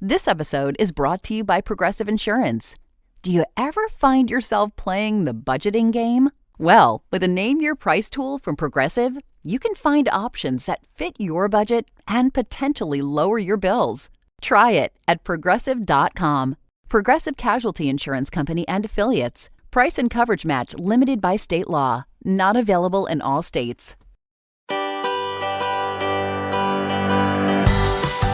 This episode is brought to you by Progressive Insurance. Do you ever find yourself playing the budgeting game? Well, with a Name Your Price tool from Progressive, you can find options that fit your budget and potentially lower your bills. Try it at Progressive.com. Progressive Casualty Insurance Company and Affiliates. Price and coverage match limited by state law. Not available in all states.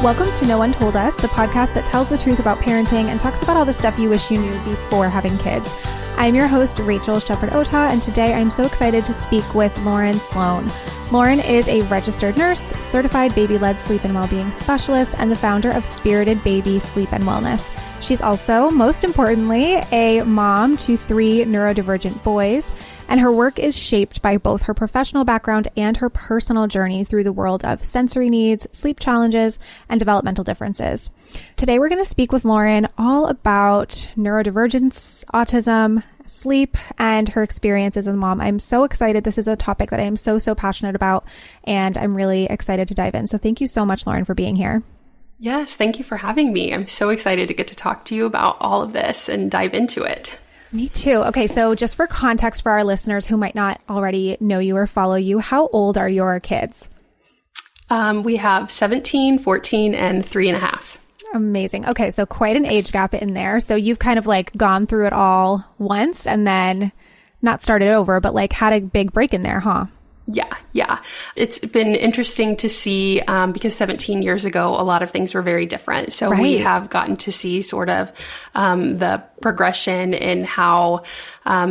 Welcome to No One Told Us, the podcast that tells the truth about parenting and talks about all the stuff you wish you knew before having kids. I'm your host, Rachael Shepard-Ohta, and today I'm so excited to speak with Lauren Sloan. Lauren is a registered nurse, certified baby-led sleep and well-being specialist, and the founder of Spirited Baby Sleep and Wellness. She's also, most importantly, a mom to 3 neurodivergent boys, and her work is shaped by both her professional background and her personal journey through the world of sensory needs, sleep challenges, and developmental differences. Today, we're going to speak with Lauren all about neurodivergence, autism, sleep, and her experience as a mom. I'm so excited. This is a topic that I am so passionate about, and I'm really excited to dive in. So thank you so much, Lauren, for being here. Yes, thank you for having me. I'm so excited to get to talk to you about all of this and dive into it. Me too. Okay, so just for context for our listeners who might not already know you or follow you, how old are your kids? We have 17, 14, and 3.5. Amazing. Okay, so quite an age gap in there. So you've kind of like gone through it all once and then not started over, but like had a big break in there, huh? Yeah. It's been interesting to see because 17 years ago, a lot of things were very different. So Right. we have gotten to see sort of the progression in how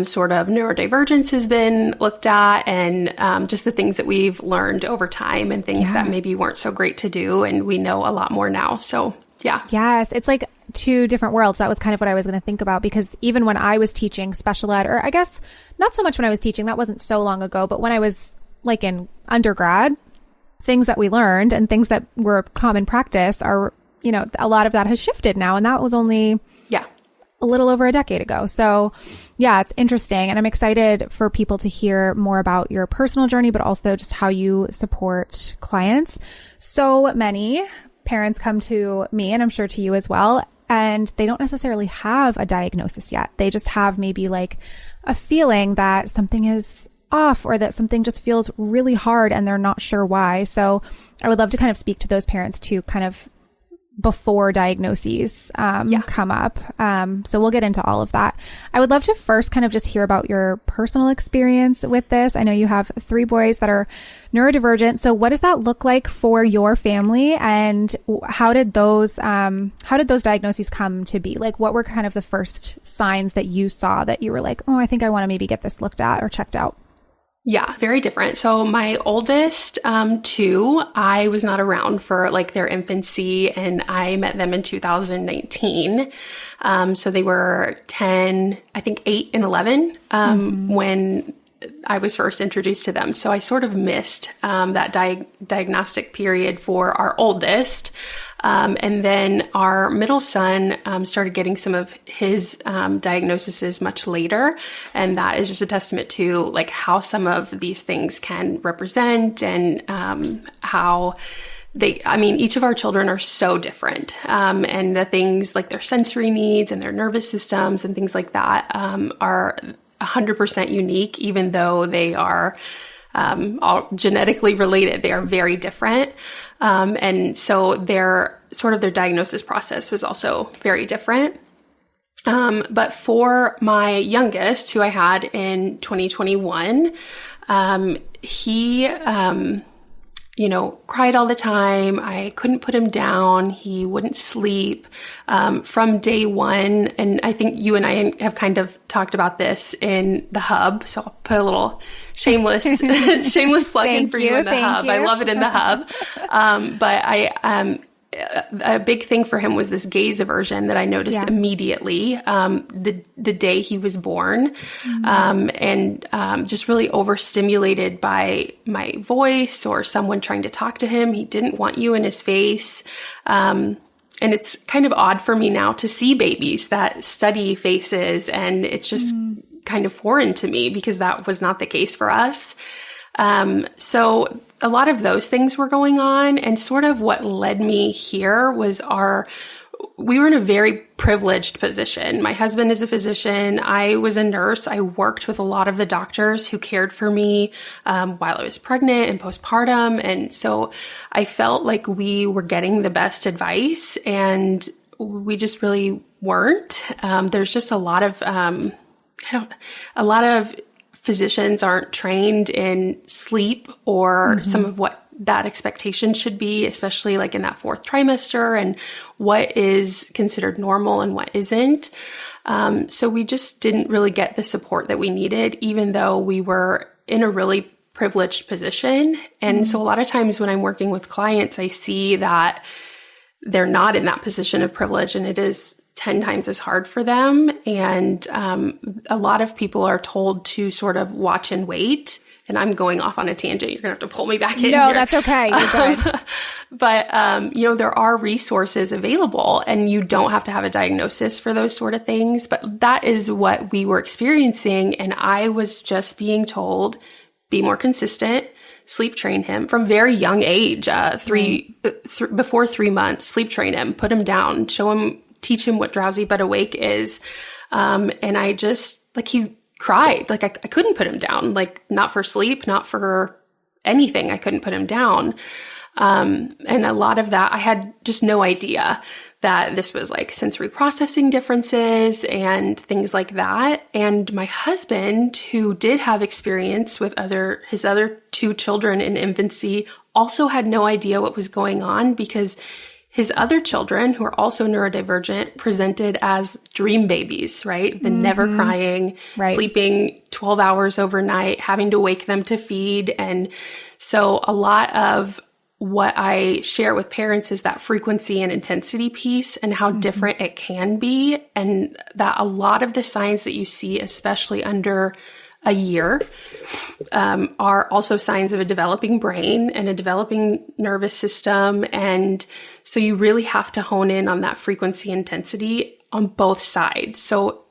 sort of neurodivergence has been looked at and just the things that we've learned over time and things that maybe weren't so great to do. And we know a lot more now. So yeah. Yes. It's like 2 different worlds. That was kind of what I was going to think about, because even when I was teaching special ed, or I guess not so much when I was teaching, that wasn't so long ago, but when I was like in undergrad, things that we learned and things that were common practice are, you know, a lot of that has shifted now. And that was only a little over a decade ago. So yeah, it's interesting. And I'm excited for people to hear more about your personal journey, but also just how you support clients. So many parents come to me, and I'm sure to you as well, and they don't necessarily have a diagnosis yet. They just have maybe like a feeling that something is off or that something just feels really hard and they're not sure why. So I would love to kind of speak to those parents too, kind of before diagnoses come up. So we'll get into all of that. I would love to first kind of just hear about your personal experience with this. I know you have 3 boys that are neurodivergent. So what does that look like for your family, and how did those diagnoses come to be? Like, what were kind of the first signs that you saw that you were like, oh, I think I want to maybe get this looked at or checked out? Yeah, very different. So my oldest 2, I was not around for like their infancy, and I met them in 2019. So they were 10, I think 8 and 11 when I was first introduced to them. So I sort of missed that diagnostic period for our oldest. And then our middle son started getting some of his diagnoses much later. And that is just a testament to like how some of these things can represent and how each of our children are so different. And the things like their sensory needs and their nervous systems and things like that are 100% unique, even though they are all genetically related. They are very different. And so their diagnosis process was also very different. But for my youngest, who I had in 2021, he, cried all the time. I couldn't put him down. He wouldn't sleep, from day one. And I think you and I have kind of talked about this in the hub. So I'll put a little shameless plug in for you in the hub. I love it in the hub. But a big thing for him was this gaze aversion that I noticed immediately, the day he was born, and just really overstimulated by my voice or someone trying to talk to him. He didn't want you in his face. And it's kind of odd for me now to see babies that study faces, and it's just kind of foreign to me because that was not the case for us. So a lot of those things were going on, and sort of what led me here was we were in a very privileged position. My husband is a physician. I was a nurse. I worked with a lot of the doctors who cared for me while I was pregnant and postpartum. And so I felt like we were getting the best advice, and we just really weren't. There's just a lot of physicians aren't trained in sleep or some of what that expectation should be, especially like in that fourth trimester, and what is considered normal and what isn't. So we just didn't really get the support that we needed, even though we were in a really privileged position. And so a lot of times when I'm working with clients, I see that they're not in that position of privilege, and it is 10 times as hard for them. And a lot of people are told to sort of watch and wait. And I'm going off on a tangent. You're going to have to pull me back in. No, here. that's okay. You're good. But, there are resources available, and you don't have to have a diagnosis for those sort of things. But that is what we were experiencing. And I was just being told, be more consistent, sleep train him from very young age, before 3 months, sleep train him, put him down, teach him what drowsy but awake is. And I just, he cried. I couldn't put him down, not for sleep, not for anything. I couldn't put him down. And a lot of that, I had just no idea that this was sensory processing differences and things like that. And my husband, who did have experience with his other 2 children in infancy, also had no idea what was going on, because his other children, who are also neurodivergent, presented as dream babies, right? The never crying, sleeping 12 hours overnight, having to wake them to feed. And so a lot of what I share with parents is that frequency and intensity piece, and how different it can be. And that a lot of the signs that you see, especially under a year, are also signs of a developing brain and a developing nervous system. And so you really have to hone in on that frequency intensity on both sides. So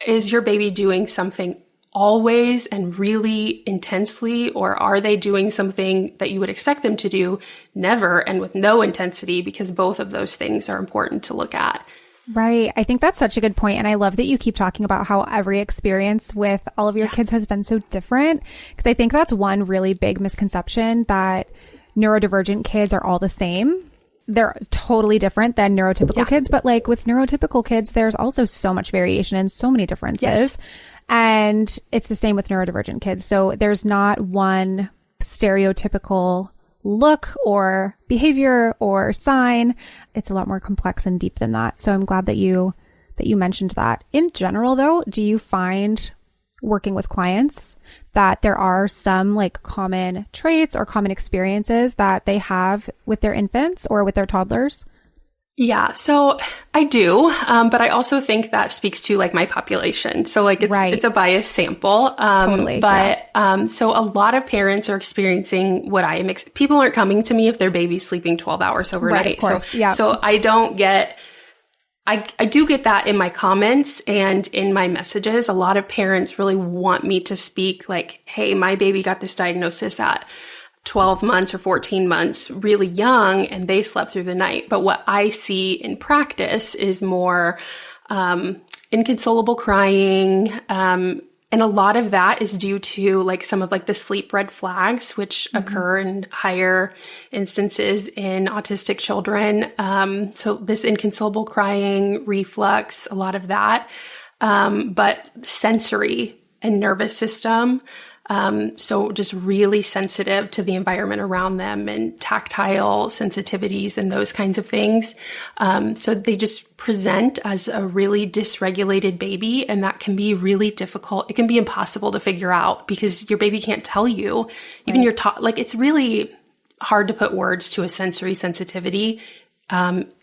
is your baby doing something always and really intensely, or are they doing something that you would expect them to do never and with no intensity? Because both of those things are important to look at. Right. I think that's such a good point. And I love that you keep talking about how every experience with all of your kids has been so different. Because I think that's one really big misconception, that neurodivergent kids are all the same. They're totally different than neurotypical kids. But with neurotypical kids, there's also so much variation and so many differences. Yes. And it's the same with neurodivergent kids. So there's not one stereotypical look or behavior or sign. It's a lot more complex and deep than that. So I'm glad that you mentioned that. In general, though, do you find working with clients that there are some common traits or common experiences that they have with their infants or with their toddlers? Yeah, so I do, but I also think that speaks to my population. So it's a biased sample. Totally. But so a lot of parents are experiencing what I am. People aren't coming to me if their baby's sleeping 12 hours overnight. Right, of course. So I don't get. I do get that in my comments and in my messages. A lot of parents really want me to speak hey, my baby got this diagnosis at 12 months or 14 months, really young, and they slept through the night. But what I see in practice is more inconsolable crying. And a lot of that is due to some of the sleep red flags, which occur in higher instances in autistic children. So this inconsolable crying, reflux, a lot of that. But sensory and nervous system. So just really sensitive to the environment around them, and tactile sensitivities and those kinds of things. So they just present as a really dysregulated baby, and that can be really difficult. It can be impossible to figure out because your baby can't tell you. Even your it's really hard to put words to a sensory sensitivity.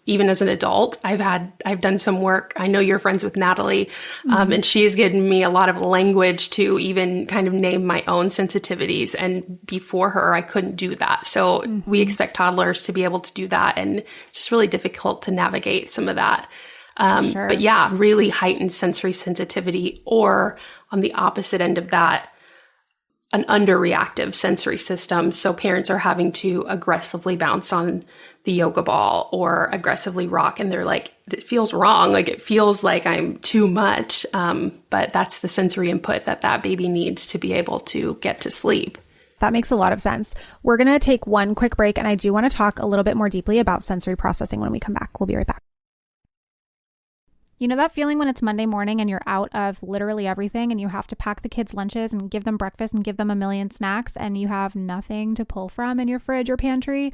Even as an adult, I've done some work. I know you're friends with Natalie, and she's given me a lot of language to even kind of name my own sensitivities. And before her, I couldn't do that. So we expect toddlers to be able to do that. And it's just really difficult to navigate some of that. Sure. But yeah, really heightened sensory sensitivity, or on the opposite end of that, an underreactive sensory system. So parents are having to aggressively bounce on the yoga ball or aggressively rock, and they're like, it feels wrong. Like it feels like I'm too much. But that's the sensory input that baby needs to be able to get to sleep. That makes a lot of sense. We're going to take one quick break, and I do want to talk a little bit more deeply about sensory processing when we come back. We'll be right back. You know that feeling when it's Monday morning and you're out of literally everything and you have to pack the kids' lunches and give them breakfast and give them a million snacks and you have nothing to pull from in your fridge or pantry?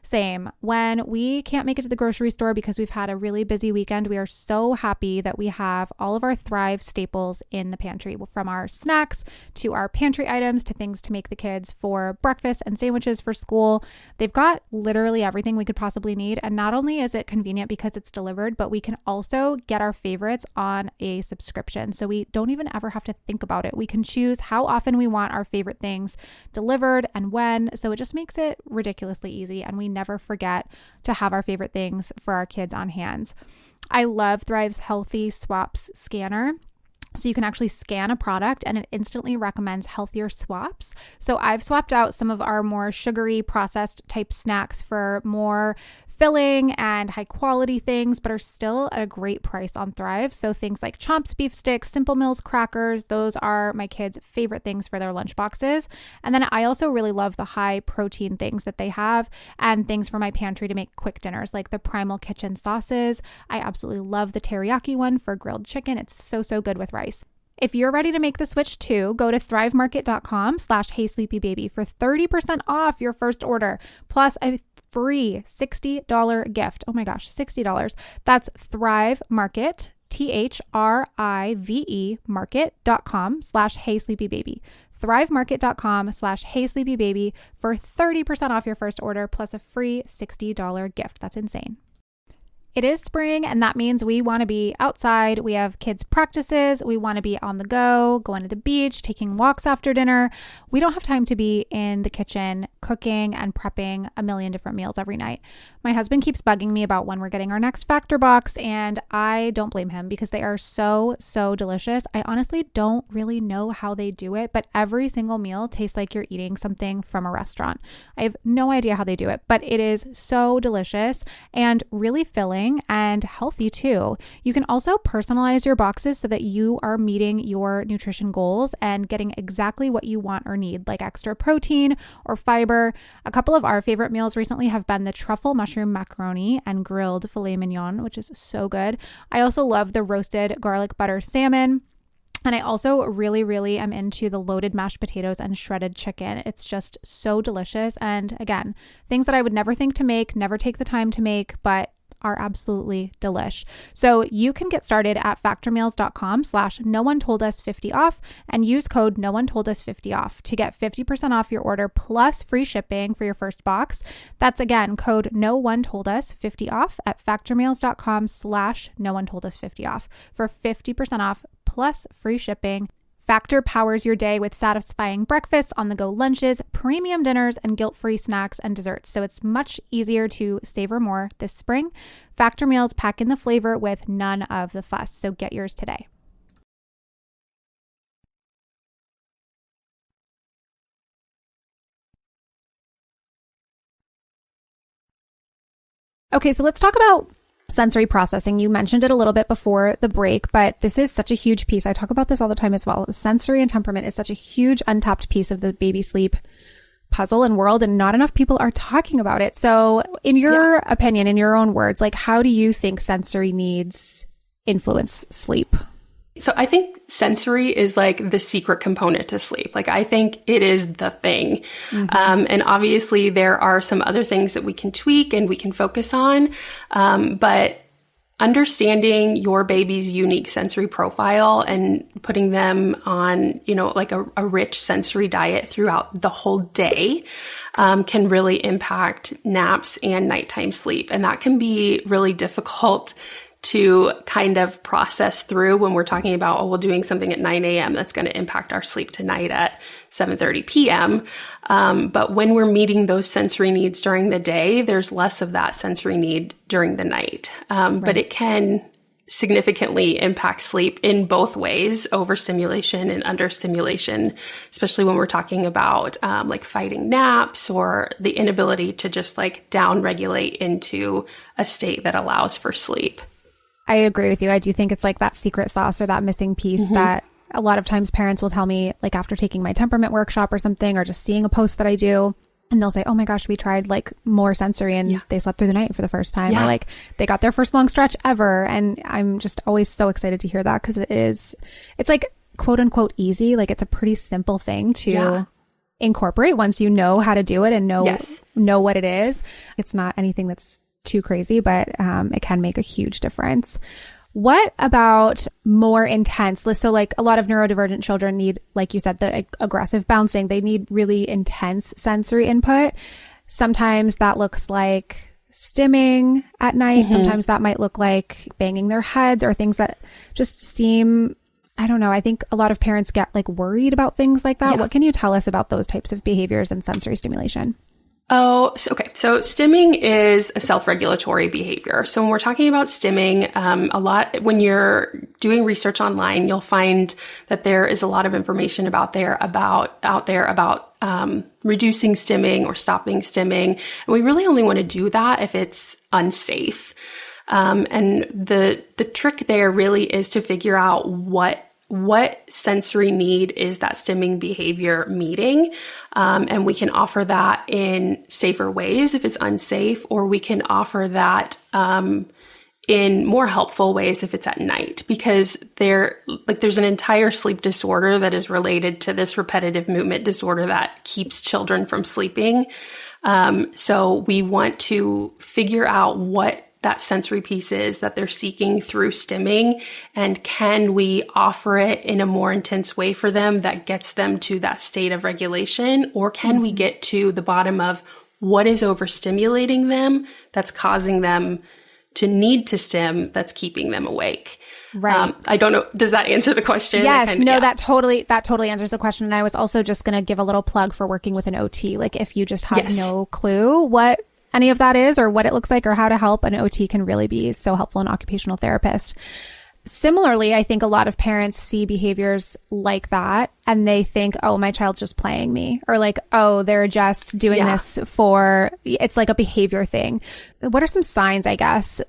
Same. When we can't make it to the grocery store because we've had a really busy weekend, we are so happy that we have all of our Thrive staples in the pantry, from our snacks to our pantry items to things to make the kids for breakfast and sandwiches for school. They've got literally everything we could possibly need. And not only is it convenient because it's delivered, but we can also get our favorites on a subscription. So we don't even ever have to think about it. We can choose how often we want our favorite things delivered and when. So it just makes it ridiculously easy. And we never forget to have our favorite things for our kids on hand. I love Thrive's Healthy Swaps scanner. So you can actually scan a product and it instantly recommends healthier swaps. So I've swapped out some of our more sugary processed type snacks for more filling and high quality things, but are still at a great price on Thrive. So things like Chomps beef sticks, Simple Mills crackers, those are my kids' favorite things for their lunch boxes. And then I also really love the high protein things that they have and things for my pantry to make quick dinners, like the Primal Kitchen sauces. I absolutely love the teriyaki one for grilled chicken. It's so good with rice. If you're ready to make the switch too, go to thrivemarket.com/HeySleepyBaby for 30% off your first order, plus a free $60 gift. Oh my gosh, $60. That's Thrive Market, THRIVE market.com/HeySleepyBaby. thrivemarket.com/HeySleepyBaby for 30% off your first order plus a free $60 gift. That's insane. It is spring, and that means we want to be outside. We have kids' practices. We want to be on the go, going to the beach, taking walks after dinner. We don't have time to be in the kitchen cooking and prepping a million different meals every night. My husband keeps bugging me about when we're getting our next Factor box, and I don't blame him because they are so delicious. I honestly don't really know how they do it, but every single meal tastes like you're eating something from a restaurant. I have no idea how they do it, but it is so delicious and really filling and healthy too. You can also personalize your boxes so that you are meeting your nutrition goals and getting exactly what you want or need, like extra protein or fiber. A couple of our favorite meals recently have been the truffle mushroom macaroni and grilled filet mignon, which is so good. I also love the roasted garlic butter salmon. And I also really am into the loaded mashed potatoes and shredded chicken. It's just so delicious. And again, things that I would never think to make, never take the time to make, but are absolutely delish. So you can get started at factormeals.com/no-one-told-us-50 off and use code no-one-told-us-50 off to get 50% off your order plus free shipping for your first box. That's again, code no-one-told-us-50 off at factormeals.com/no-one-told-us-50 off for 50% off plus free shipping. Factor powers your day with satisfying breakfasts, on-the-go lunches, premium dinners, and guilt-free snacks and desserts. So it's much easier to savor more this spring. Factor meals pack in the flavor with none of the fuss. So get yours today. Okay, so let's talk about sensory processing. You mentioned it a little bit before the break, but this is such a huge piece. I talk about this all the time as well. Sensory and temperament is such a huge untapped piece of the baby sleep puzzle and world, and not enough people are talking about it. So in your opinion, in your own words, like how do you think sensory needs influence sleep? So I think sensory is like the secret component to sleep. Like I think it is the thing. And obviously there are some other things that we can tweak and we can focus on. But understanding your baby's unique sensory profile and putting them on, like a rich sensory diet throughout the whole day, can really impact naps and nighttime sleep. And that can be really difficult to kind of process through when we're talking about, we're doing something at 9 a.m. that's going to impact our sleep tonight at 7:30 p.m. But when we're meeting those sensory needs during the day, there's less of that sensory need during the night. But it can significantly impact sleep in both ways, overstimulation and understimulation, especially when we're talking about like fighting naps or the inability to just like down-regulate into a state that allows for sleep. I agree with you. I do think it's like that secret sauce or that missing piece that a lot of times parents will tell me, like after taking my temperament workshop or something, or just seeing a post that I do, and they'll say, oh my gosh, we tried like more sensory and they slept through the night for the first time. Or like they got their first long stretch ever. And I'm just always so excited to hear that, because it's like quote unquote easy. Like it's a pretty simple thing to incorporate once you know how to do it and know what it is. It's not anything that's too crazy, but it can make a huge difference. What about more intense? So like a lot of neurodivergent children need, like you said, the aggressive bouncing. They need really intense sensory input. Sometimes that looks like stimming at night. Sometimes that might look like banging their heads or things that just seem, I don't know. I think a lot of parents get like worried about things like that. Yeah. What can you tell us about those types of behaviors and sensory stimulation? Okay. So stimming is a self-regulatory behavior. So when we're talking about stimming, when you're doing research online, you'll find that there is a lot of information out there about reducing stimming or stopping stimming. And we really only want to do that if it's unsafe. And the trick there really is to figure out what sensory need is that stimming behavior meeting. And we can offer that in safer ways if it's unsafe, or we can offer that in more helpful ways if it's at night, because there's an entire sleep disorder that is related to this repetitive movement disorder that keeps children from sleeping. So we want to figure out what that sensory piece is that they're seeking through stimming, and can we offer it in a more intense way for them that gets them to that state of regulation, or can we get to the bottom of what is overstimulating them that's causing them to need to stim, that's keeping them awake. Right. I don't know. Does that answer the question? Yes. That totally answers the question. And I was also just going to give a little plug for working with an OT. Like if you just have no clue what any of that is or what it looks like or how to help, an OT can really be so helpful, an occupational therapist. Similarly, I think a lot of parents see behaviors like that and they think, oh, my child's just playing me, or like, oh, they're just doing this it's like a behavior thing. What are some signs, I guess,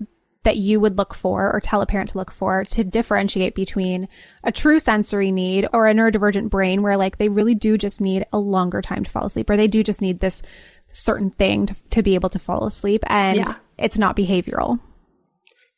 that you would look for or tell a parent to look for to differentiate between a true sensory need or a neurodivergent brain where like they really do just need a longer time to fall asleep, or they do just need this certain thing to be able to fall asleep, and it's not behavioral?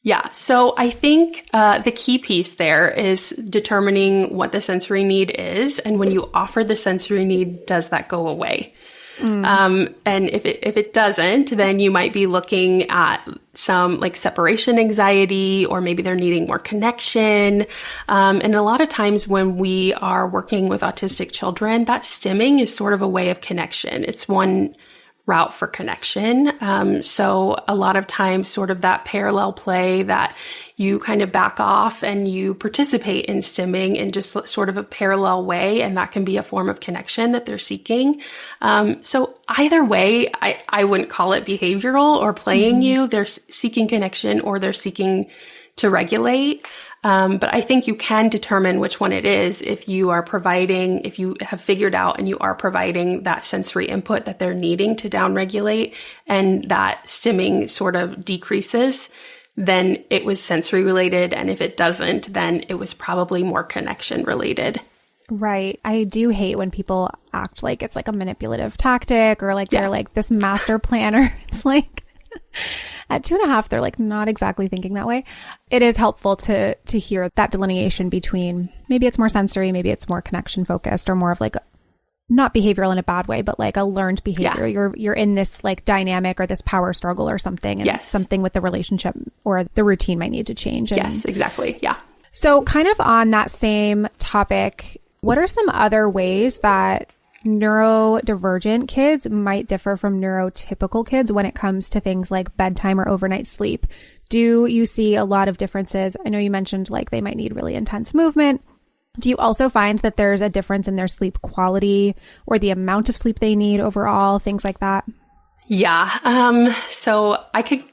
Yeah. So I think the key piece there is determining what the sensory need is. And when you offer the sensory need, does that go away? And if it doesn't, then you might be looking at some like separation anxiety, or maybe they're needing more connection. And a lot of times when we are working with autistic children, that stimming is sort of a way of connection. It's one route for connection. So a lot of times sort of that parallel play that you kind of back off and you participate in stimming in just sort of a parallel way. And that can be a form of connection that they're seeking. So either way, I wouldn't call it behavioral or playing you. They're seeking connection or they're seeking to regulate. But I think you can determine which one it is if you have figured out and you are providing that sensory input that they're needing to downregulate, and that stimming sort of decreases, then it was sensory related. And if it doesn't, then it was probably more connection related. Right. I do hate when people act like it's like a manipulative tactic, or like they're like this master planner. It's like at 2.5, they're like not exactly thinking that way. It is helpful to hear that delineation between maybe it's more sensory, maybe it's more connection focused, or more of like not behavioral in a bad way, but like a learned behavior. Yeah. You're in this like dynamic or this power struggle or something, and something with the relationship or the routine might need to change. Yes, exactly. Yeah. So kind of on that same topic, what are some other ways that neurodivergent kids might differ from neurotypical kids when it comes to things like bedtime or overnight sleep? Do you see a lot of differences? I know you mentioned like they might need really intense movement. Do you also find that there's a difference in their sleep quality or the amount of sleep they need overall, things like that? Yeah. So I could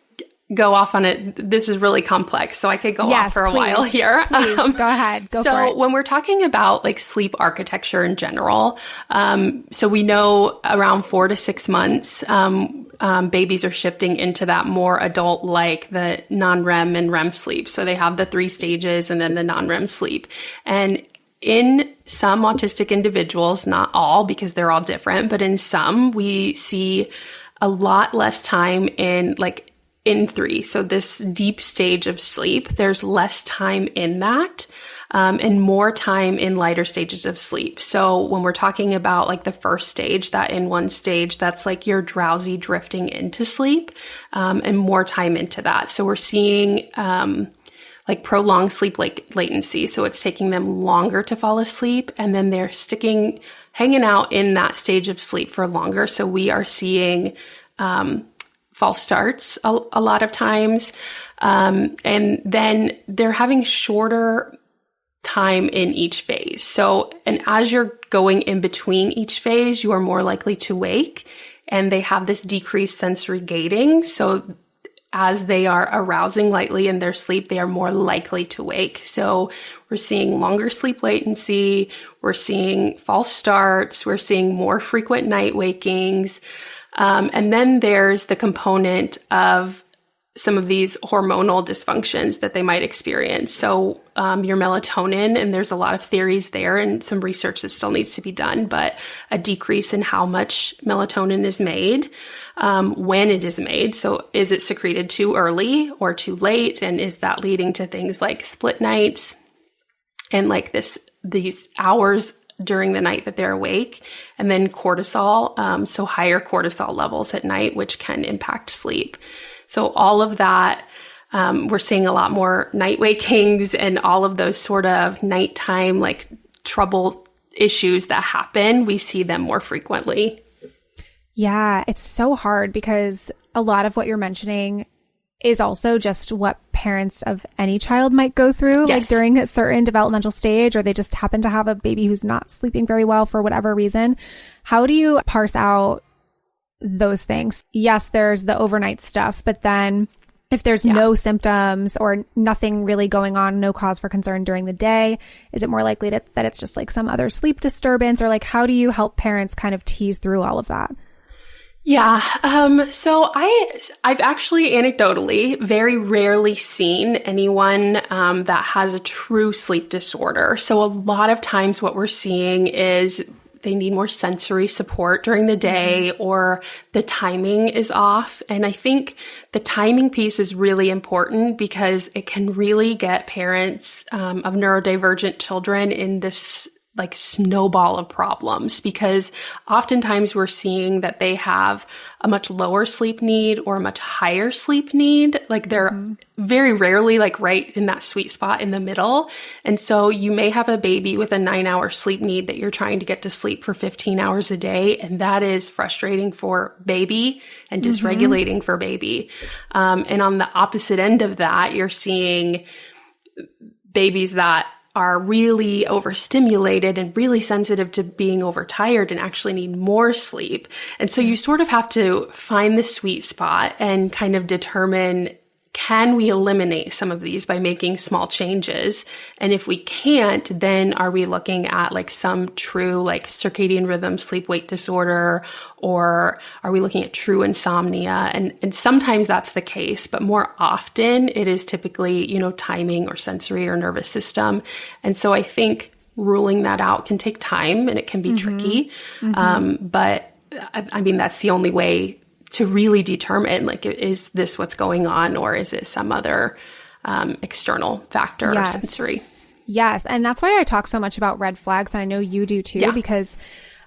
go off on it. This is really complex, so I could go off for a while here. Please, go ahead. Go for it. So when we're talking about like sleep architecture in general, so we know around 4 to 6 months, babies are shifting into that more adult, like the non-REM and REM sleep. So they have the 3 stages and then the non-REM sleep. And in some autistic individuals, not all because they're all different, but in some, we see a lot less time in 3. So this deep stage of sleep, there's less time in that, and more time in lighter stages of sleep. So when we're talking about like the first stage, that in one stage, that's like you're drowsy drifting into sleep, and more time into that. So we're seeing, like prolonged sleep latency. So it's taking them longer to fall asleep, and then they're hanging out in that stage of sleep for longer. So we are seeing, false starts a lot of times. And then they're having shorter time in each phase. So, and as you're going in between each phase, you are more likely to wake, and they have this decreased sensory gating. So as they are arousing lightly in their sleep, they are more likely to wake. So we're seeing longer sleep latency. We're seeing false starts. We're seeing more frequent night wakings. And then there's the component of some of these hormonal dysfunctions that they might experience. So your melatonin, and there's a lot of theories there and some research that still needs to be done, but a decrease in how much melatonin is made, when it is made. So is it secreted too early or too late? And is that leading to things like split nights and like these hours during the night that they're awake? And then cortisol, so higher cortisol levels at night, which can impact sleep. So all of that, we're seeing a lot more night wakings and all of those sort of nighttime like trouble issues that happen. We see them more frequently. Yeah, it's so hard because a lot of what you're mentioning is also just what parents of any child might go through, like during a certain developmental stage, or they just happen to have a baby who's not sleeping very well for whatever reason. How do you parse out those things? Yes, there's the overnight stuff, but then if there's no symptoms or nothing really going on, no cause for concern during the day, is it more likely that it's just like some other sleep disturbance? Or like, how do you help parents kind of tease through all of that? Yeah. So I've actually anecdotally very rarely seen anyone that has a true sleep disorder. So a lot of times what we're seeing is they need more sensory support during the day, or the timing is off. And I think the timing piece is really important because it can really get parents of neurodivergent children in this like snowball of problems, because oftentimes we're seeing that they have a much lower sleep need or a much higher sleep need. Like they're very rarely like right in that sweet spot in the middle. And so you may have a baby with a 9-hour sleep need that you're trying to get to sleep for 15 hours a day. And that is frustrating for baby and dysregulating for baby. And on the opposite end of that, you're seeing babies that are really overstimulated and really sensitive to being overtired and actually need more sleep. And so you sort of have to find the sweet spot and kind of determine, can we eliminate some of these by making small changes? And if we can't, then are we looking at like some true like circadian rhythm sleep-wake disorder, or are we looking at true insomnia? And sometimes that's the case, but more often it is typically, timing or sensory or nervous system. And so I think ruling that out can take time and it can be tricky. But I mean, that's the only way to really determine, like, is this what's going on, or is it some other external factor or sensory? Yes. And that's why I talk so much about red flags. And I know you do too, because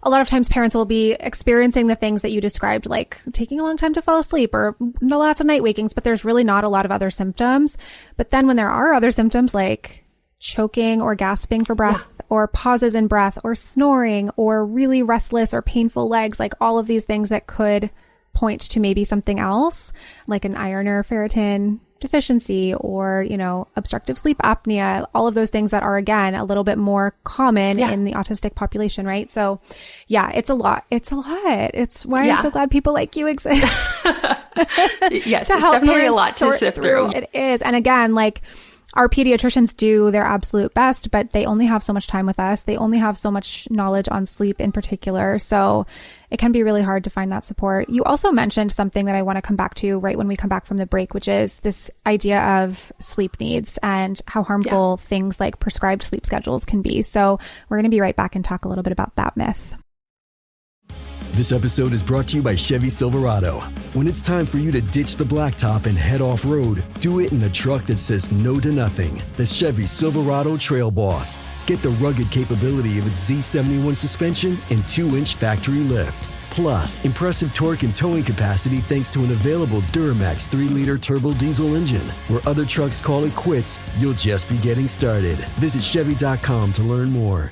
a lot of times parents will be experiencing the things that you described, like taking a long time to fall asleep or lots of night wakings, but there's really not a lot of other symptoms. But then when there are other symptoms like choking or gasping for breath, or pauses in breath, or snoring, or really restless or painful legs, like all of these things that could point to maybe something else, like an iron or ferritin deficiency, or, obstructive sleep apnea, all of those things that are, again, a little bit more common in the autistic population, right? So it's a lot. It's why I'm so glad people like you exist. Yes, it's definitely a lot to sift through. It is. And again, like, our pediatricians do their absolute best, but they only have so much time with us. They only have so much knowledge on sleep in particular. So it can be really hard to find that support. You also mentioned something that I want to come back to right when we come back from the break, which is this idea of sleep needs and how harmful things like prescribed sleep schedules can be. So we're going to be right back and talk a little bit about that myth. This episode is brought to you by Chevy Silverado. When it's time for you to ditch the blacktop and head off-road, do it in a truck that says no to nothing. The Chevy Silverado Trail Boss. Get the rugged capability of its Z71 suspension and 2-inch factory lift. Plus, impressive torque and towing capacity thanks to an available Duramax 3-liter turbo diesel engine. Where other trucks call it quits, you'll just be getting started. Visit Chevy.com to learn more.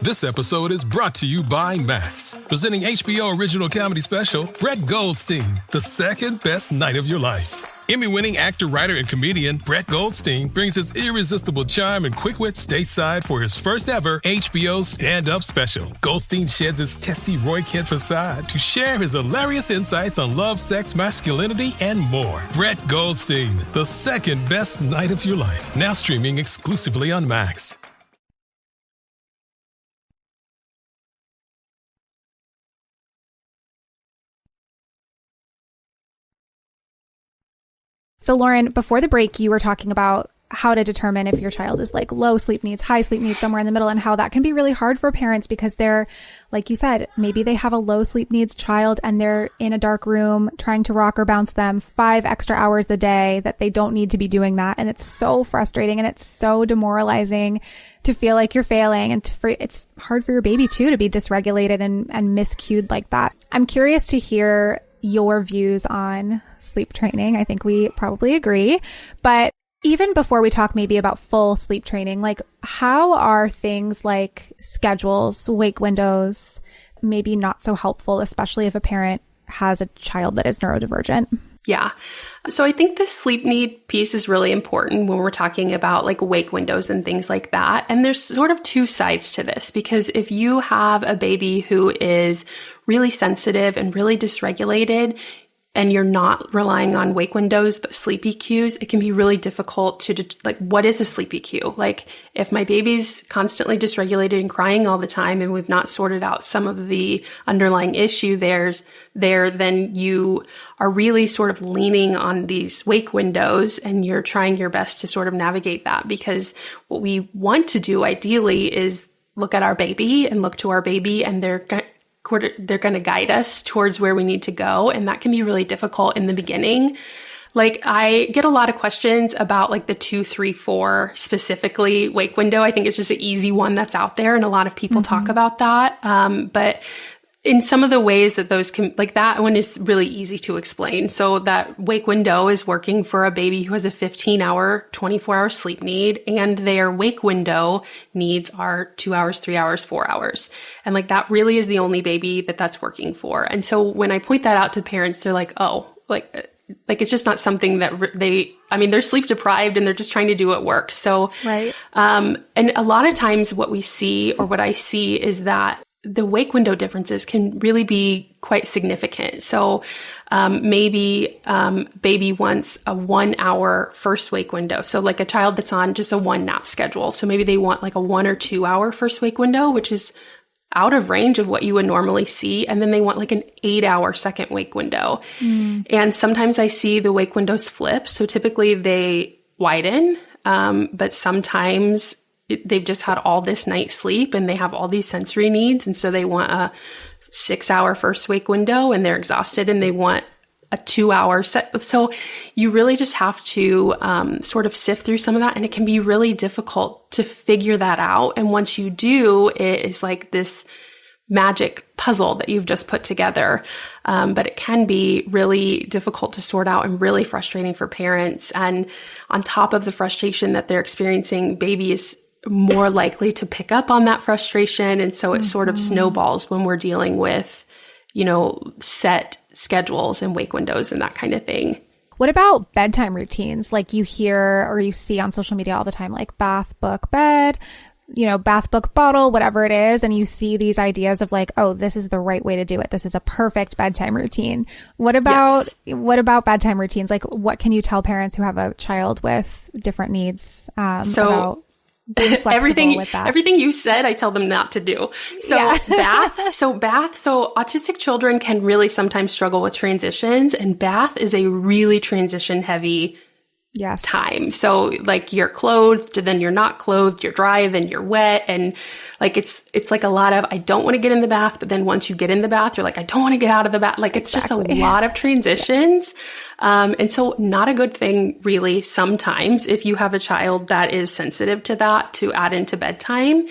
This episode is brought to you by Max, presenting HBO original comedy special, Brett Goldstein, The Second Best Night of Your Life. Emmy-winning actor, writer, and comedian Brett Goldstein brings his irresistible charm and quick wit stateside for his first ever HBO stand-up special. Goldstein sheds his testy Roy Kent facade to share his hilarious insights on love, sex, masculinity, and more. Brett Goldstein, The Second Best Night of Your Life. Now streaming exclusively on Max. So Lauren, before the break, you were talking about how to determine if your child is like low sleep needs, high sleep needs, somewhere in the middle, and how that can be really hard for parents because they're, like you said, maybe they have a low sleep needs child and they're in a dark room trying to rock or bounce them 5 extra hours a day that they don't need to be doing that. And it's so frustrating and it's so demoralizing to feel like you're failing, and it's hard for your baby too to be dysregulated and miscued like that. I'm curious to hear your views on sleep training. I think we probably agree. But even before we talk maybe about full sleep training, like how are things like schedules, wake windows, maybe not so helpful, especially if a parent has a child that is neurodivergent? Yeah. So I think the sleep need piece is really important when we're talking about like wake windows and things like that. And there's sort of two sides to this, because if you have a baby who is really sensitive and really dysregulated, and you're not relying on wake windows, but sleepy cues, it can be really difficult to, like, what is a sleepy cue? Like, if my baby's constantly dysregulated and crying all the time, and we've not sorted out some of the underlying issue there, then you are really sort of leaning on these wake windows, and you're trying your best to sort of navigate that, because what we want to do ideally is look at our baby and look to our baby, and they're going to guide us towards where we need to go. And that can be really difficult in the beginning. Like, I get a lot of questions about like the 2, 3, 4 specifically wake window. I think it's just an easy one that's out there, and a lot of people talk about that. But in some of the ways that those can, like, that one is really easy to explain. So that wake window is working for a baby who has a 15-hour, 24-hour sleep need, and their wake window needs are 2 hours, 3 hours, 4 hours. And like, that really is the only baby that's working for. And so when I point that out to parents, they're like, oh, like it's just not something that they're sleep deprived and they're just trying to do what works. So, right. And a lot of times what we see, or what I see, is that the wake window differences can really be quite significant. So maybe baby wants a 1 hour first wake window. So like a child that's on just a 1 nap schedule. So maybe they want like a 1 or 2 hour first wake window, which is out of range of what you would normally see. And then they want like an 8 hour second wake window. And sometimes I see the wake windows flip. So typically they widen, but sometimes they've just had all this night sleep and they have all these sensory needs. And so they want a 6 hour first wake window, and they're exhausted and they want a 2 hour set. So you really just have to sort of sift through some of that. And it can be really difficult to figure that out. And once you do, it is like this magic puzzle that you've just put together. But it can be really difficult to sort out and really frustrating for parents. And on top of the frustration that they're experiencing, baby is more likely to pick up on that frustration. And so it sort of snowballs when we're dealing with, set schedules and wake windows and that kind of thing. What about bedtime routines? Like you hear or you see on social media all the time, like bath, book, bed, bath book bottle, whatever it is, and you see these ideas of like, oh, this is the right way to do it. This is a perfect bedtime routine. What about bedtime routines? Like, what can you tell parents who have a child with different needs about being flexible with that? Everything you said, I tell them not to do. So so autistic children can really sometimes struggle with transitions, and bath is a really transition heavy time. So like you're clothed, then you're not clothed, you're dry, then you're wet. And like, it's like a lot of, I don't want to get in the bath. But then once you get in the bath, you're like, I don't want to get out of the bath. Like it's just a lot of transitions. And so not a good thing really sometimes if you have a child that is sensitive to that to add into bedtime.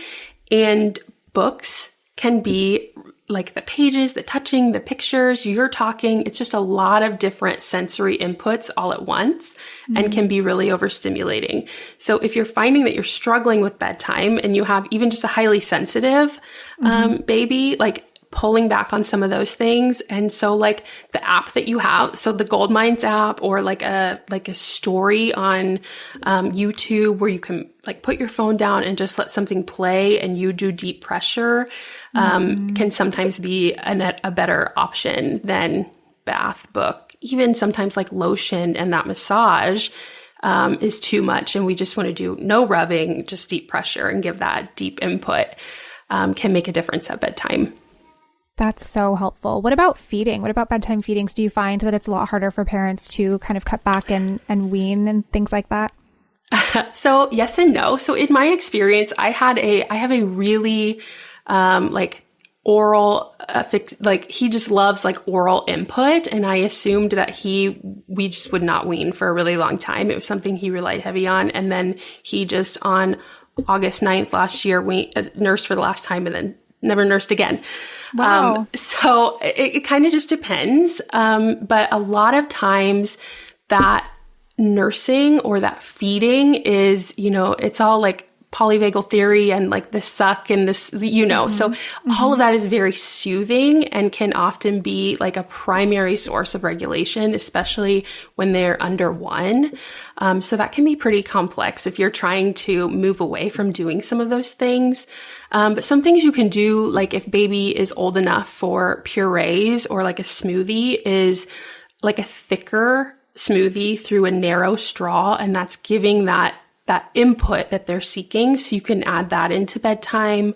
And books can be like the pages, the touching, the pictures, you're talking. It's just a lot of different sensory inputs all at once and can be really overstimulating. So if you're finding that you're struggling with bedtime and you have even just a highly sensitive baby, like pulling back on some of those things. And so like the app that you have, so the Goldminds app or like a story on YouTube where you can like put your phone down and just let something play and you do deep pressure can sometimes be a better option than bath, book. Even sometimes like lotion and that massage is too much. And we just want to do no rubbing, just deep pressure and give that deep input can make a difference at bedtime. That's so helpful. What about feeding? What about bedtime feedings? Do you find that it's a lot harder for parents to kind of cut back and wean and things like that? So yes and no. So in my experience, I have a really like oral like he just loves like oral input, and I assumed that we just would not wean for a really long time. It was something he relied heavy on, and then he just on August 9th last year nursed for the last time and then never nursed again. Wow. So it kind of just depends. But a lot of times that nursing or that feeding is, it's all like polyvagal theory and like the suck and this, so all of that is very soothing and can often be like a primary source of regulation, especially when they're under 1. So that can be pretty complex if you're trying to move away from doing some of those things. But some things you can do, like if baby is old enough for purees or like a smoothie, is like a thicker smoothie through a narrow straw. And that's giving that input that they're seeking. So you can add that into bedtime,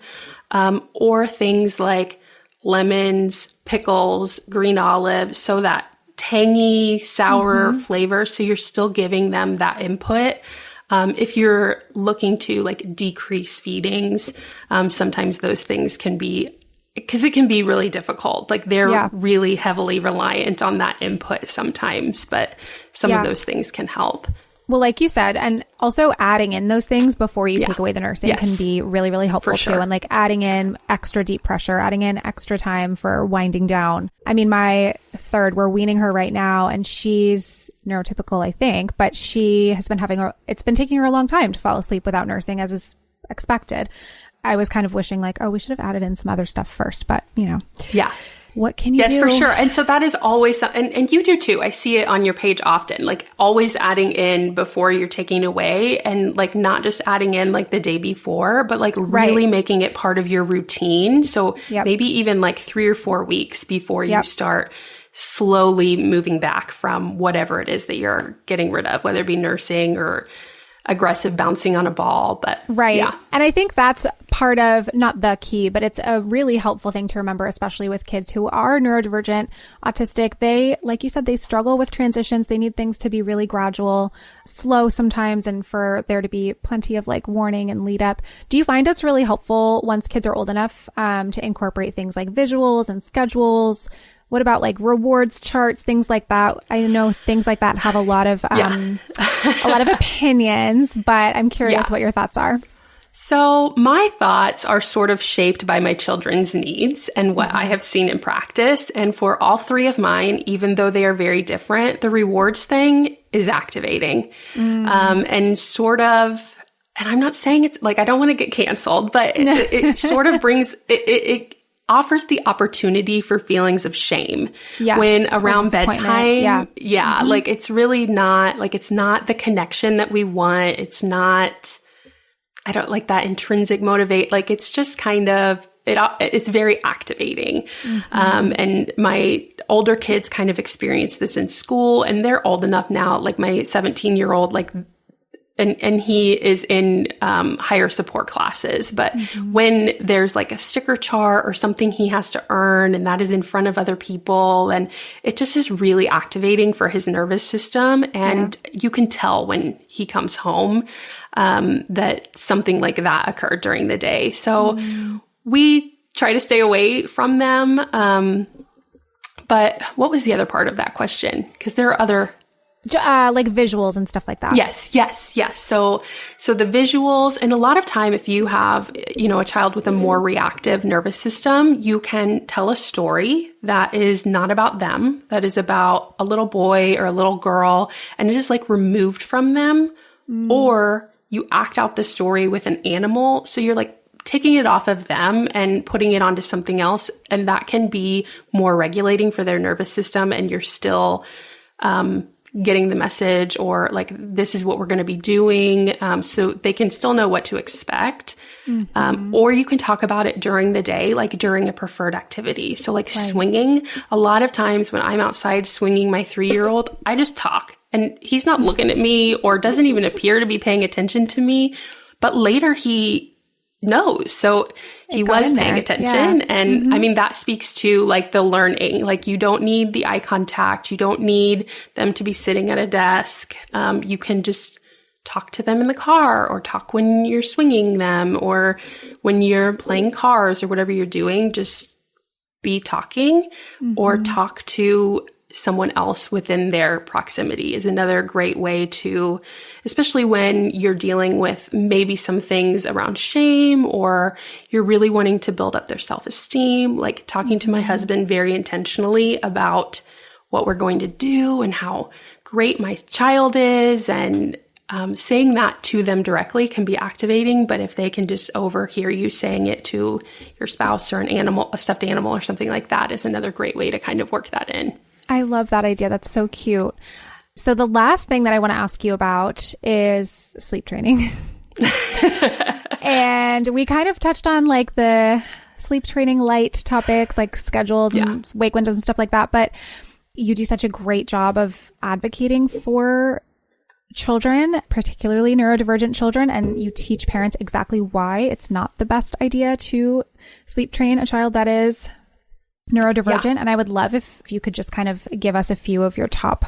or things like lemons, pickles, green olives. So that tangy, sour flavor. So you're still giving them that input. If you're looking to like decrease feedings, sometimes those things can be, because it can be really difficult. Like they're really heavily reliant on that input sometimes, but some of those things can help. Well, like you said, and also adding in those things before you take away the nursing can be really, really helpful too. And like adding in extra deep pressure, adding in extra time for winding down. I mean, my third, we're weaning her right now and she's neurotypical, I think, but she has been it's been taking her a long time to fall asleep without nursing, as is expected. I was kind of wishing like, oh, we should have added in some other stuff first, but Yeah. What can you do? Yes, for sure. And so that is always, and you do too. I see it on your page often, like always adding in before you're taking away, and like not just adding in like the day before, but like really making it part of your routine. So maybe even like 3 or 4 weeks before you start slowly moving back from whatever it is that you're getting rid of, whether it be nursing or aggressive bouncing on a ball. But And I think that's part of, not the key, but it's a really helpful thing to remember, especially with kids who are neurodivergent, autistic. They, like you said, they struggle with transitions. They need things to be really gradual, slow sometimes, and for there to be plenty of like warning and lead up. Do you find it's really helpful once kids are old enough to incorporate things like visuals and schedules? What about like rewards charts, things like that? I know things like that have a lot of a lot of opinions, but I'm curious what your thoughts are. So my thoughts are sort of shaped by my children's needs and what I have seen in practice. And for all 3 of mine, even though they are very different, the rewards thing is activating. And sort of, and I'm not saying it's like, I don't want to get canceled, but it sort of brings, it offers the opportunity for feelings of shame when around bedtime. Like it's really not, like it's not the connection that we want. It's not I don't like that intrinsic motivate. Like it's just kind of, it's very activating. And my older kids kind of experience this in school, and they're old enough now, like my 17-year-old, like, and he is in higher support classes. But when there's like a sticker chart or something he has to earn, and that is in front of other people, and it just is really activating for his nervous system. And you can tell when he comes home that something like that occurred during the day. So we try to stay away from them. But what was the other part of that question? Because there are other... like visuals and stuff like that. Yes. So the visuals, and a lot of time, if you have, a child with a more reactive nervous system, you can tell a story that is not about them, that is about a little boy or a little girl, and it is like removed from them, or you act out the story with an animal. So you're like taking it off of them and putting it onto something else. And that can be more regulating for their nervous system. And you're still, getting the message, or like, this is what we're going to be doing. So they can still know what to expect. Or you can talk about it during the day, like during a preferred activity. So like swinging, a lot of times when I'm outside swinging my 3-year-old, I just talk, and he's not looking at me or doesn't even appear to be paying attention to me. But later he knows. So he was paying attention. Yeah. And I mean, that speaks to like the learning. Like you don't need the eye contact. You don't need them to be sitting at a desk. You can just talk to them in the car, or talk when you're swinging them, or when you're playing cars, or whatever you're doing. Just be talking, or talk to someone else within their proximity is another great way to, especially when you're dealing with maybe some things around shame, or you're really wanting to build up their self-esteem, like talking to my husband very intentionally about what we're going to do and how great my child is. And saying that to them directly can be activating, but if they can just overhear you saying it to your spouse or an animal, a stuffed animal or something like that, is another great way to kind of work that in. I love that idea. That's so cute. So the last thing that I want to ask you about is sleep training. And we kind of touched on like the sleep training light topics, like schedules and wake windows and stuff like that. But you do such a great job of advocating for children, particularly neurodivergent children, and you teach parents exactly why it's not the best idea to sleep train a child that is neurodivergent. And I would love if you could just kind of give us a few of your top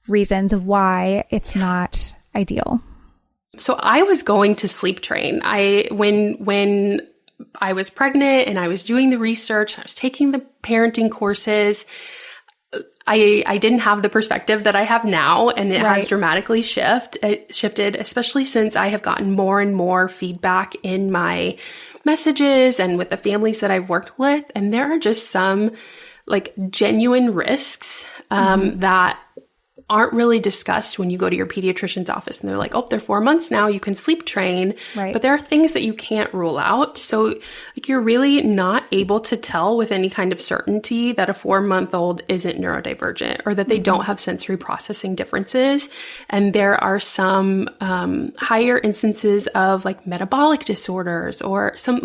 reasons of why it's not ideal. So I was going to sleep train. When I was pregnant and I was doing the research, I was taking the parenting courses, I didn't have the perspective that I have now, and it has dramatically shifted, especially since I have gotten more and more feedback in my messages and with the families that I've worked with. And there are just some like genuine risks that aren't really discussed when you go to your pediatrician's office and they're like, oh, they're 4 months now, you can sleep train. Right. But there are things that you can't rule out. So like you're really not able to tell with any kind of certainty that a 4-month-old isn't neurodivergent, or that they don't have sensory processing differences. And there are some higher instances of like metabolic disorders, or some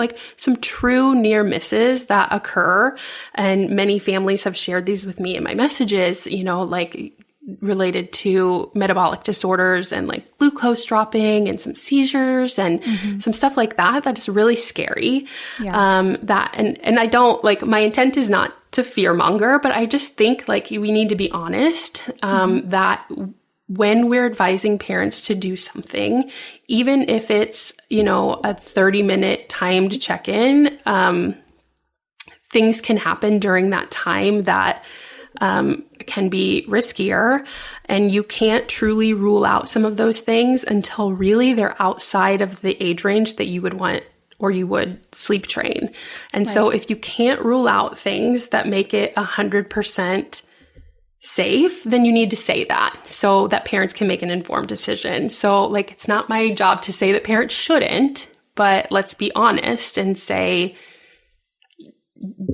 true near misses that occur. And many families have shared these with me in my messages, like related to metabolic disorders and like glucose dropping and some seizures and some stuff like that. That is really scary. Yeah. And I don't like, my intent is not to fearmonger, but I just think like we need to be honest, that when we're advising parents to do something, even if it's, a 30-minute timed check-in, things can happen during that time that can be riskier, and you can't truly rule out some of those things until really they're outside of the age range that you would want, or you would sleep train. And so if you can't rule out things that make it 100% safe, then you need to say that so that parents can make an informed decision. So like, it's not my job to say that parents shouldn't, but let's be honest and say,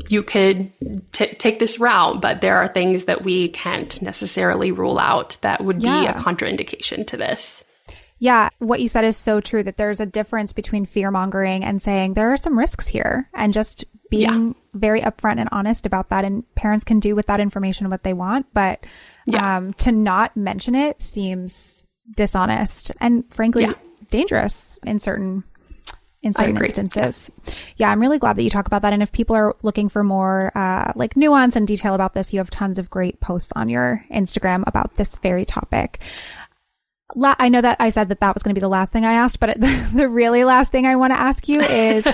you could take this route, but there are things that we can't necessarily rule out that would be a contraindication to this. Yeah, what you said is so true, that there's a difference between fear mongering and saying there are some risks here, and just being very upfront and honest about that. And parents can do with that information what they want, but to not mention it seems dishonest and frankly dangerous in certain instances. Yeah, I'm really glad that you talk about that. And if people are looking for more like nuance and detail about this, you have tons of great posts on your Instagram about this very topic. I know that I said that was going to be the last thing I asked, but the really last thing I want to ask you is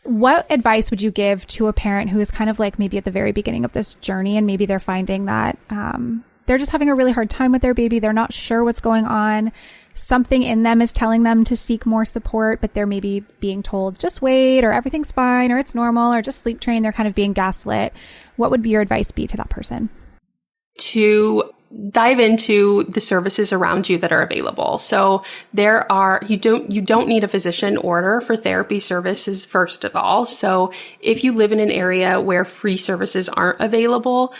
what advice would you give to a parent who is kind of like maybe at the very beginning of this journey, and maybe they're finding that they're just having a really hard time with their baby. They're not sure what's going on. Something in them is telling them to seek more support, but they're maybe being told, just wait, or everything's fine, or it's normal, or just sleep train. They're kind of being gaslit. What would your advice be to that person? To dive into the services around you that are available. So you don't need a physician order for therapy services, first of all. So if you live in an area where free services aren't available,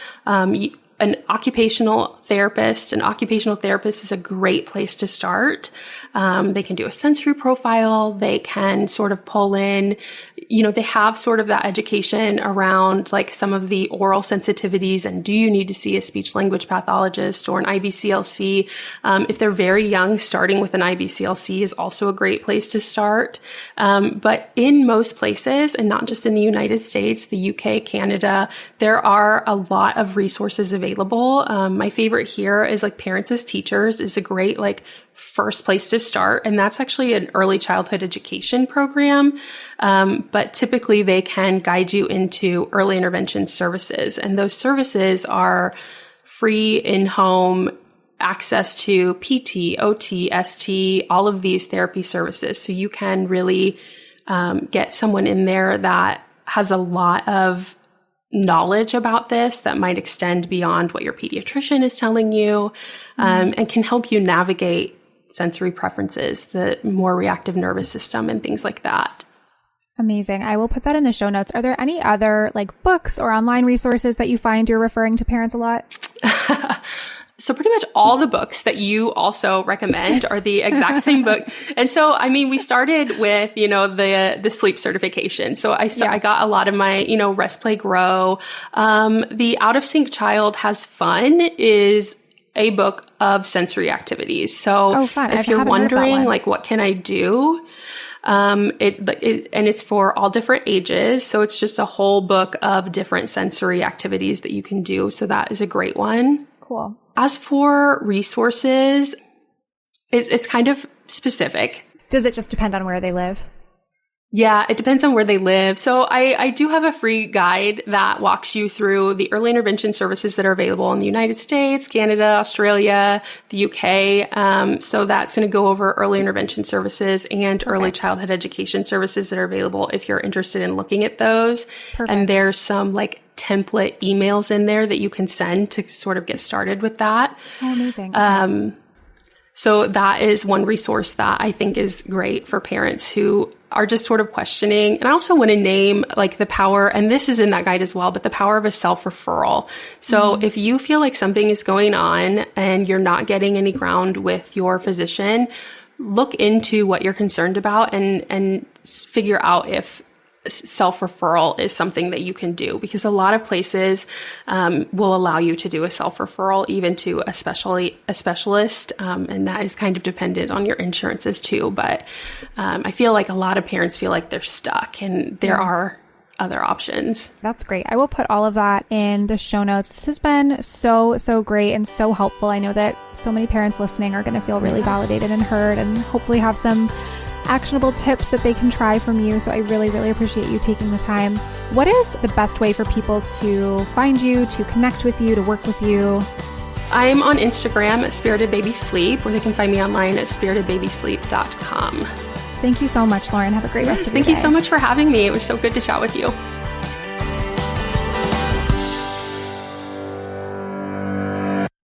an occupational therapist is a great place to start. They can do a sensory profile. They can sort of pull in, they have sort of that education around like some of the oral sensitivities, and do you need to see a speech language pathologist or an IBCLC? If they're very young, starting with an IBCLC is also a great place to start. But in most places, and not just in the United States, the UK, Canada, there are a lot of resources available. My favorite here is like Parents as Teachers is a great like first place to start. And that's actually an early childhood education program. But typically they can guide you into early intervention services. And those services are free in-home access to PT, OT, ST, all of these therapy services. So you can really get someone in there that has a lot of knowledge about this that might extend beyond what your pediatrician is telling you, and can help you navigate sensory preferences, the more reactive nervous system, and things like that. Amazing. I will put that in the show notes. Are there any other like books or online resources that you find you're referring to parents a lot? So pretty much all the books that you also recommend are the exact same book. And so, I mean, we started with, the sleep certification. So I got a lot of my, Rest, Play, Grow. The Out of Sync Child Has Fun is a book of sensory activities. So if you're wondering, like, what can I do? And it's for all different ages. So it's just a whole book of different sensory activities that you can do. So that is a great one. Cool. As for resources, it's kind of specific. Does it just depend on where they live? Yeah, it depends on where they live. So I do have a free guide that walks you through the early intervention services that are available in the United States, Canada, Australia, the UK. So that's going to go over early intervention services and early childhood education services that are available if you're interested in looking at those. Perfect. And there's some like template emails in there that you can send to sort of get started with that. Oh, amazing. So that is one resource that I think is great for parents who are just sort of questioning. And I also want to name like the power, and this is in that guide as well, but the power of a self-referral. So if you feel like something is going on and you're not getting any ground with your physician, look into what you're concerned about and figure out if self-referral is something that you can do, because a lot of places will allow you to do a self-referral even to a specialist, and that is kind of dependent on your insurances too. But I feel like a lot of parents feel like they're stuck, and there are other options. That's great. I will put all of that in the show notes. This has been so great and so helpful. I know that so many parents listening are going to feel really validated and heard, and hopefully have some actionable tips that they can try from you. So I really, really appreciate you taking the time. What is the best way for people to find you, to connect with you, to work with you? I'm on Instagram at Spirited Baby Sleep, or they can find me online at spiritedbabysleep.com. Thank you so much, Lauren. Have a great rest of your day. Thank you so much for having me. It was so good to chat with you.